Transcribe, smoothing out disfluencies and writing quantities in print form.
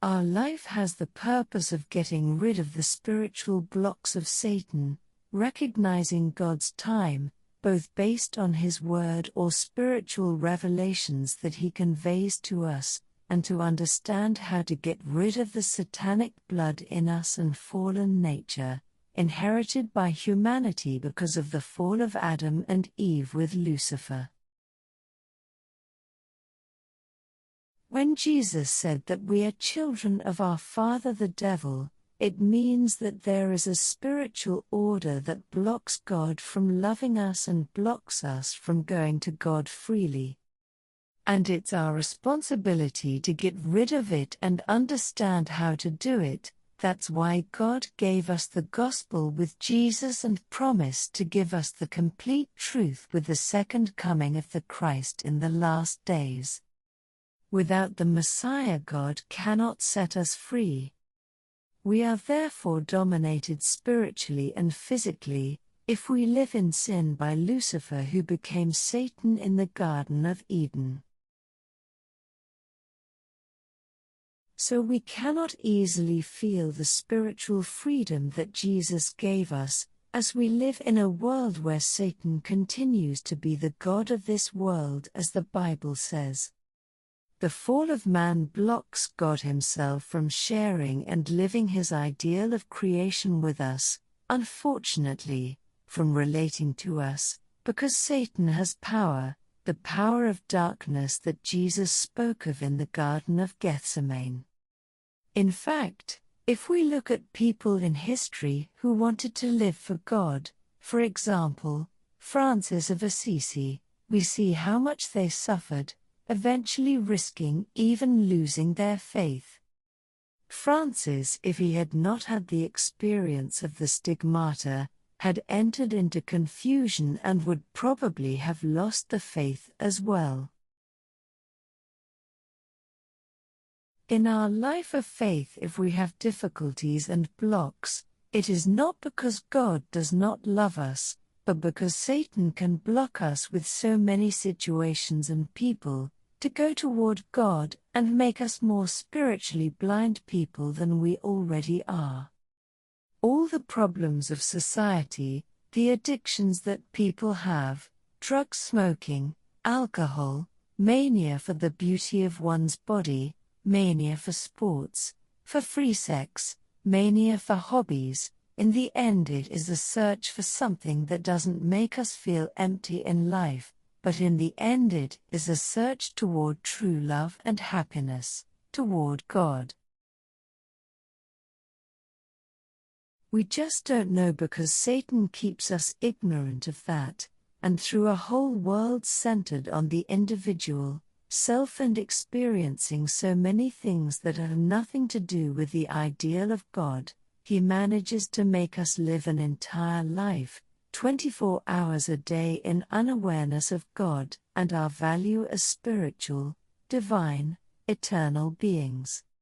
Our life has the purpose of getting rid of the spiritual blocks of Satan, recognizing God's time, both based on His Word or spiritual revelations that He conveys to us, and to understand how to get rid of the satanic blood in us and fallen nature, inherited by humanity because of the fall of Adam and Eve with Lucifer. When Jesus said that we are children of our father the devil, it means that there is a spiritual order that blocks God from loving us and blocks us from going to God freely. And it's our responsibility to get rid of it and understand how to do it. That's why God gave us the gospel with Jesus and promised to give us the complete truth with the second coming of the Christ in the last days. Without the Messiah, God cannot set us free. We are therefore dominated spiritually and physically, if we live in sin by Lucifer, who became Satan in the Garden of Eden. So we cannot easily feel the spiritual freedom that Jesus gave us, as we live in a world where Satan continues to be the god of this world, as the Bible says. The fall of man blocks God Himself from sharing and living His ideal of creation with us, unfortunately, from relating to us, because Satan has power, the power of darkness that Jesus spoke of in the Garden of Gethsemane. In fact, if we look at people in history who wanted to live for God, for example, Francis of Assisi, we see how much they suffered, eventually risking even losing their faith. Francis, if he had not had the experience of the stigmata, had entered into confusion and would probably have lost the faith as well. In our life of faith, if we have difficulties and blocks, it is not because God does not love us, but because Satan can block us with so many situations and people, to go toward God and make us more spiritually blind people than we already are. All the problems of society, the addictions that people have, drug smoking, alcohol, mania for the beauty of one's body, mania for sports, for free sex, mania for hobbies, in the end it is a search for something that doesn't make us feel empty in life, but in the end it is a search toward true love and happiness, toward God. We just don't know because Satan keeps us ignorant of that, and through a whole world centered on the individual, self and experiencing so many things that have nothing to do with the ideal of God, He manages to make us live an entire life, 24 hours a day in unawareness of God and our value as spiritual, divine, eternal beings.